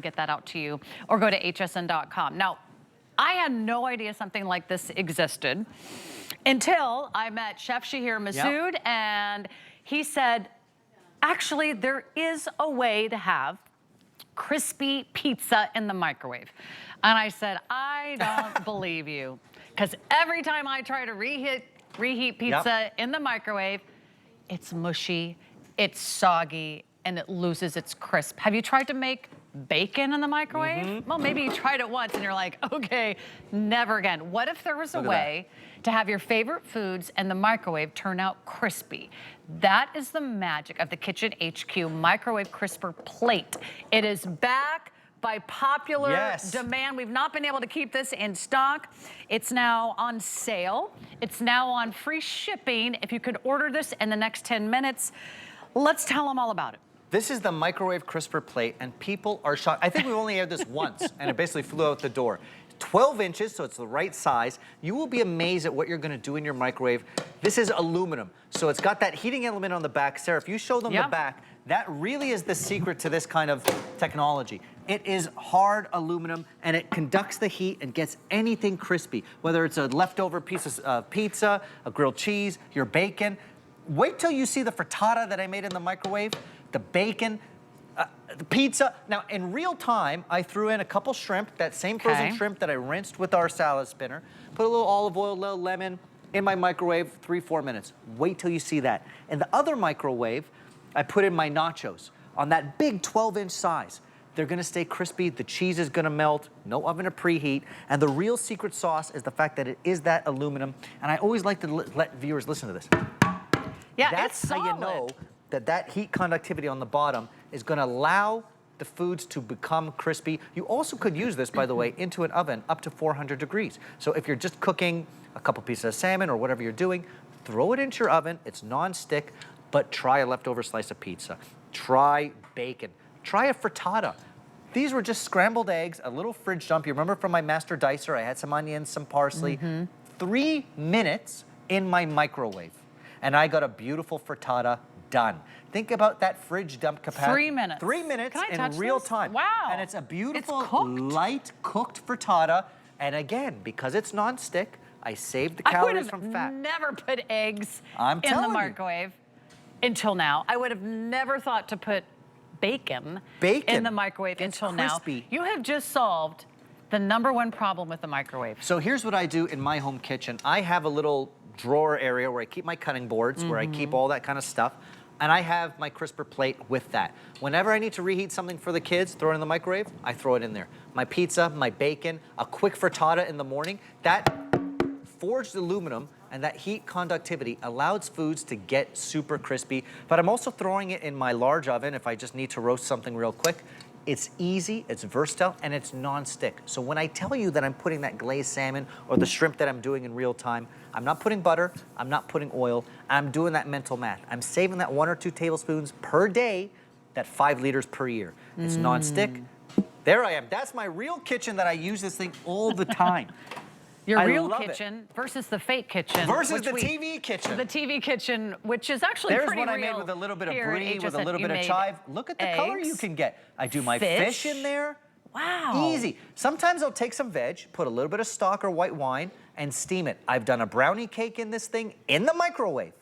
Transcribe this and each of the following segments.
Get that out to you, or go to hsn.com. Now, I had no idea something like this existed until I met Chef Shahir Massoud, and he said, actually, there is a way to have crispy pizza in the microwave. And I said, I don't believe you, because every time I try to reheat pizza in the microwave, it's mushy, it's soggy, and it loses its crisp. Have you tried to make bacon in the microwave? Well, maybe you tried it once and you're like, okay, never again. What if there was a way to have your favorite foods in the microwave turn out crispy? That is the magic of the Kitchen HQ Microwave Crisper Plate. It is back by popular demand. We've not been able to keep this in stock. It's now on sale. It's now on free shipping. If you could order this in the next 10 minutes, let's tell them all about it. This is the microwave crisper plate, and people are shocked. I think we've only had this once, and it basically flew out the door. 12 inches, so it's the right size. You will be amazed at what you're gonna do in your microwave. This is aluminum, so it's got that heating element on the back. Sarah, if you show them the back, that really is the secret to this kind of technology. It is hard aluminum, and it conducts the heat and gets anything crispy, whether it's a leftover piece of pizza, a grilled cheese, your bacon. Wait till you see the frittata that I made in the microwave. The bacon, the pizza. Now, in real time, I threw in a couple shrimp, that same frozen shrimp that I rinsed with our salad spinner, put a little olive oil, a little lemon in my microwave, 3-4 minutes. Wait till you see that. In the other microwave, I put in my nachos on that big 12-inch size. They're gonna stay crispy, the cheese is gonna melt, no oven to preheat, and the real secret sauce is the fact that it is that aluminum, and I always like to let viewers listen to this. Yeah, that's it's solid. how you know that heat conductivity on the bottom is gonna allow the foods to become crispy. You also could use this, by the way, into an oven up to 400 degrees. So if you're just cooking a couple pieces of salmon or whatever you're doing, throw it into your oven. It's non-stick, but try a leftover slice of pizza. Try bacon. Try a frittata. These were just scrambled eggs, a little fridge dump. You remember from my master dicer, I had some onions, some parsley. 3 minutes in my microwave, and I got a beautiful frittata done. Think about that fridge dump capacity. 3 minutes. 3 minutes in real time. Wow. And it's a beautiful, light cooked frittata. And again, because it's non-stick, I saved the calories from fat. I would have never put eggs in the microwave until now. I would have never thought to put bacon in the microwave until now. You have just solved the #1 problem with the microwave. So here's what I do in my home kitchen. I have a little drawer area where I keep my cutting boards, where I keep all that kind of stuff. And I have my crisper plate with that. Whenever I need to reheat something for the kids, throw it in the microwave, I throw it in there. My pizza, my bacon, a quick frittata in the morning, that forged aluminum and that heat conductivity allows foods to get super crispy. But I'm also throwing it in my large oven if I just need to roast something real quick. It's easy, it's versatile, and it's non-stick. So when I tell you that I'm putting that glazed salmon or the shrimp that I'm doing in real time, I'm not putting butter, I'm not putting oil, I'm doing that mental math. I'm saving that 1 or 2 tablespoons per day, that 5 liters per year. It's non-stick. There I am. That's my real kitchen that I use this thing all the time. Your real kitchen versus the fake kitchen. Versus the TV kitchen. The TV kitchen, which is actually pretty real. There's what I made with a little bit of brie, with a little bit of chive. Look at the color you can get. I do my fish in there. Wow. Easy. Sometimes I'll take some veg, put a little bit of stock or white wine, and steam it. I've done a brownie cake in this thing in the microwave.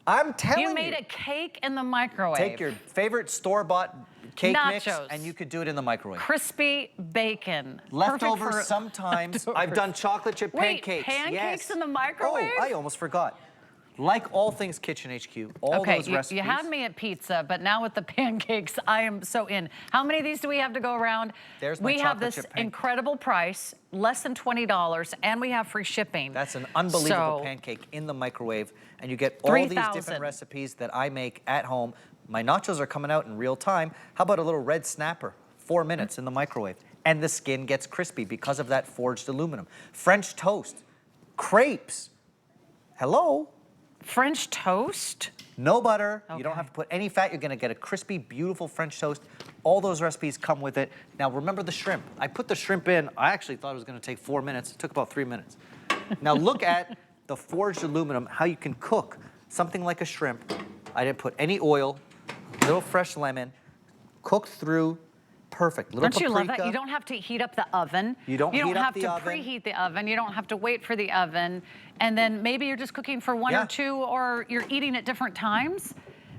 I'm telling you. You made a cake in the microwave. Take your favorite store-bought cake mix, and you could do it in the microwave. Crispy bacon. Leftovers sometimes. I've done chocolate chip pancakes. Pancakes in the microwave? Oh, I almost forgot. Like all things Kitchen HQ, all those recipes. You had me at pizza, but now with the pancakes, I am so in. How many of these do we have to go around? There's my we have this incredible price, less than $20, and we have free shipping. That's an unbelievable pancake in the microwave, and you get all these different recipes that I make at home. My nachos are coming out in real time. How about a little red snapper? 4 minutes in the microwave. And the skin gets crispy because of that forged aluminum. French toast, crepes. Hello? French toast? No butter. You don't have to put any fat. You're gonna get a crispy, beautiful French toast. All those recipes come with it. Now remember the shrimp. I put the shrimp in. I actually thought it was gonna take 4 minutes. It took about 3 minutes. Now look at the forged aluminum, how you can cook something like a shrimp. I didn't put any oil, a little fresh lemon, cooked through, Perfect. Little Don't you love that? paprika. You don't have to heat up the oven. You don't heat up the oven. have to preheat the oven. You don't have to wait for the oven. And then maybe you're just cooking for one or two, or you're eating at different times.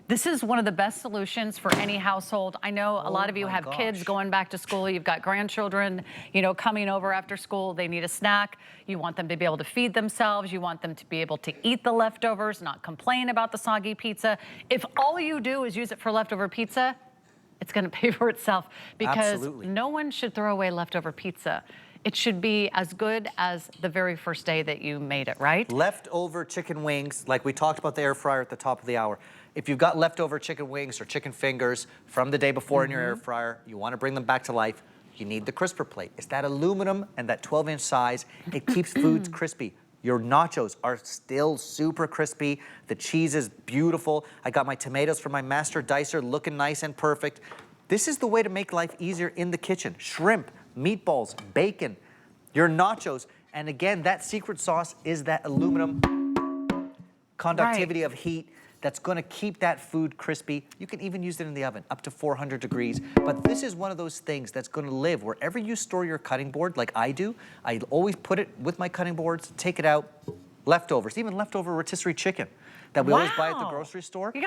This is one of the best solutions for any household. I know a lot of you have kids going back to school. You've got grandchildren, you know, coming over after school. They need a snack. You want them to be able to feed themselves. You want them to be able to eat the leftovers, not complain about the soggy pizza. If all you do is use it for leftover pizza, it's going to pay for itself, because no one should throw away leftover pizza. It should be as good as the very first day that you made it, right? Leftover chicken wings, like we talked about the air fryer at the top of the hour. If you've got leftover chicken wings or chicken fingers from the day before in your air fryer, you want to bring them back to life, you need the crisper plate. It's that aluminum and that 12-inch size. It keeps foods crispy. Your nachos are still super crispy. The cheese is beautiful. I got my tomatoes from my master dicer looking nice and perfect. This is the way to make life easier in the kitchen. Shrimp, meatballs, bacon, your nachos. And again, that secret sauce is that aluminum conductivity of heat that's going to keep that food crispy. You can even use it in the oven up to 400 degrees. But this is one of those things that's going to live wherever you store your cutting board, like I do. I always put it with my cutting boards, take it out, leftovers, even leftover rotisserie chicken that we always buy at the grocery store. You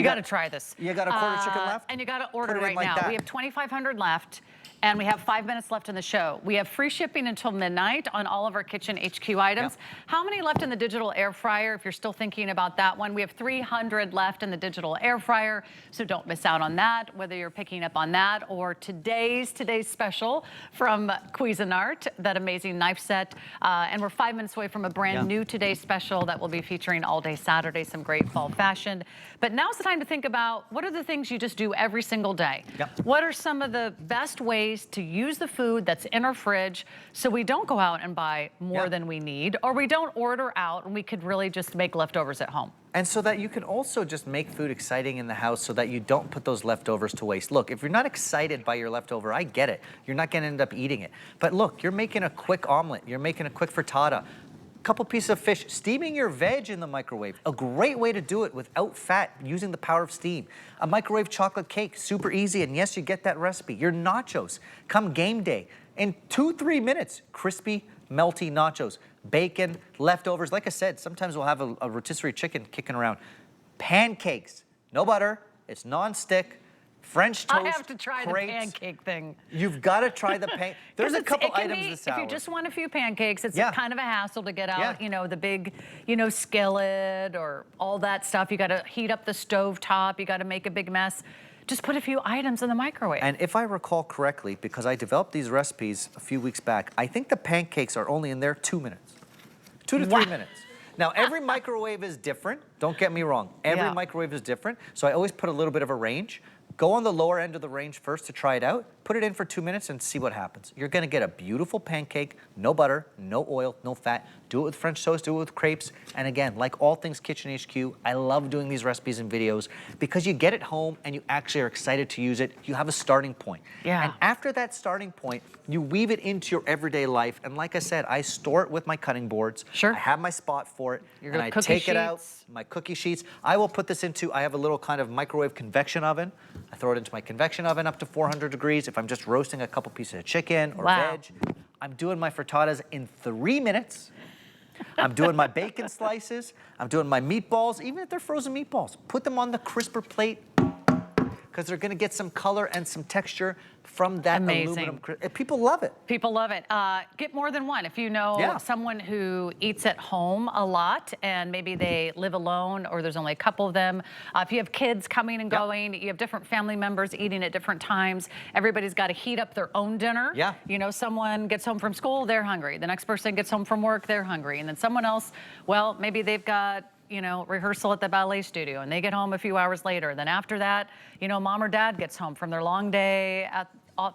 got to try this. You got a quarter chicken left? And you got to order right now. We have 2,500 left. And we have 5 minutes left in the show. We have free shipping until midnight on all of our Kitchen HQ items. How many left in the digital air fryer, if you're still thinking about that one? We have 300 left in the digital air fryer, so don't miss out on that, whether you're picking up on that or today's special from Cuisinart, that amazing knife set. And we're 5 minutes away from a brand new Today's Special that will be featuring all day Saturday, some great fall fashion. But now's the time to think about, what are the things you just do every single day? What are some of the best ways to use the food that's in our fridge so we don't go out and buy more than we need, or we don't order out and we could really just make leftovers at home? And so that you can also just make food exciting in the house so that you don't put those leftovers to waste. Look, if you're not excited by your leftover, I get it. You're not going to end up eating it. But look, you're making a quick omelet. You're making a quick frittata. Couple pieces of fish, steaming your veg in the microwave. A great way to do it without fat, using the power of steam. A microwave chocolate cake, super easy, and yes, you get that recipe. Your nachos, come game day. In 2-3 minutes, crispy, melty nachos. Bacon, leftovers. Like I said, sometimes we'll have a rotisserie chicken kicking around. Pancakes, no butter, it's non-stick. French toast, I have to try the pancake thing. You've got to try the pancake. There's a couple items this hour. If you just want a few pancakes, it's kind of a hassle to get out, you know, the big, you know, skillet or all that stuff. You got to heat up the stove top. You got to make a big mess. Just put a few items in the microwave. And if I recall correctly, because I developed these recipes a few weeks back, I think the pancakes are only in there 2 minutes. 2 to 3 minutes. Now, every microwave is different. Don't get me wrong. Every microwave is different. So I always put a little bit of a range. Go on the lower end of the range first to try it out. Put it in for 2 minutes and see what happens. You're going to get a beautiful pancake, no butter, no oil, no fat. Do it with French toast, do it with crepes. And again, like all things Kitchen HQ, I love doing these recipes and videos because you get it home and you actually are excited to use it. You have a starting point. And after that starting point, you weave it into your everyday life. And like I said, I store it with my cutting boards. I have my spot for it. And I take it out, my cookie sheets. I will put this into, I have a little kind of microwave convection oven. I throw it into my convection oven up to 400 degrees. If I'm just roasting a couple pieces of chicken or veg, I'm doing my frittatas in 3 minutes. I'm doing my bacon slices. I'm doing my meatballs, even if they're frozen meatballs. Put them on the crisper plate because they're going to get some color and some texture from that aluminum. People love it. People love it. Get more than one. If you know someone who eats at home a lot and maybe they live alone or there's only a couple of them. If you have kids coming and going, you have different family members eating at different times. Everybody's got to heat up their own dinner. You know, someone gets home from school, they're hungry. The next person gets home from work, they're hungry. And then someone else, well, maybe they've got, you know, rehearsal at the ballet studio and they get home a few hours later. Then after that, you know, mom or dad gets home from their long day at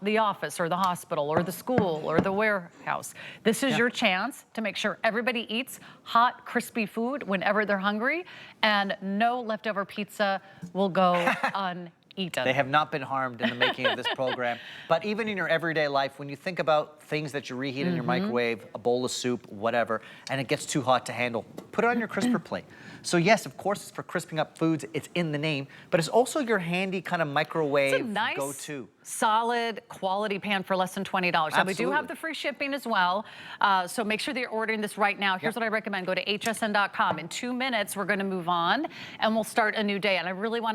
the office or the hospital or the school or the warehouse. This is your chance to make sure everybody eats hot, crispy food whenever they're hungry, and no leftover pizza will go uneaten. eaten. They have not been harmed in the making of this program. But even in your everyday life, when you think about things that you reheat in your microwave, a bowl of soup, whatever, and it gets too hot to handle, put it on your crisper plate. So yes, of course, it's for crisping up foods. It's in the name, but it's also your handy kind of microwave It's a nice, go-to. solid, quality pan for less than $20. And we do have the free shipping as well. So make sure that you're ordering this right now. Here's what I recommend. Go to hsn.com. In 2 minutes, we're going to move on, and we'll start a new day. And I really want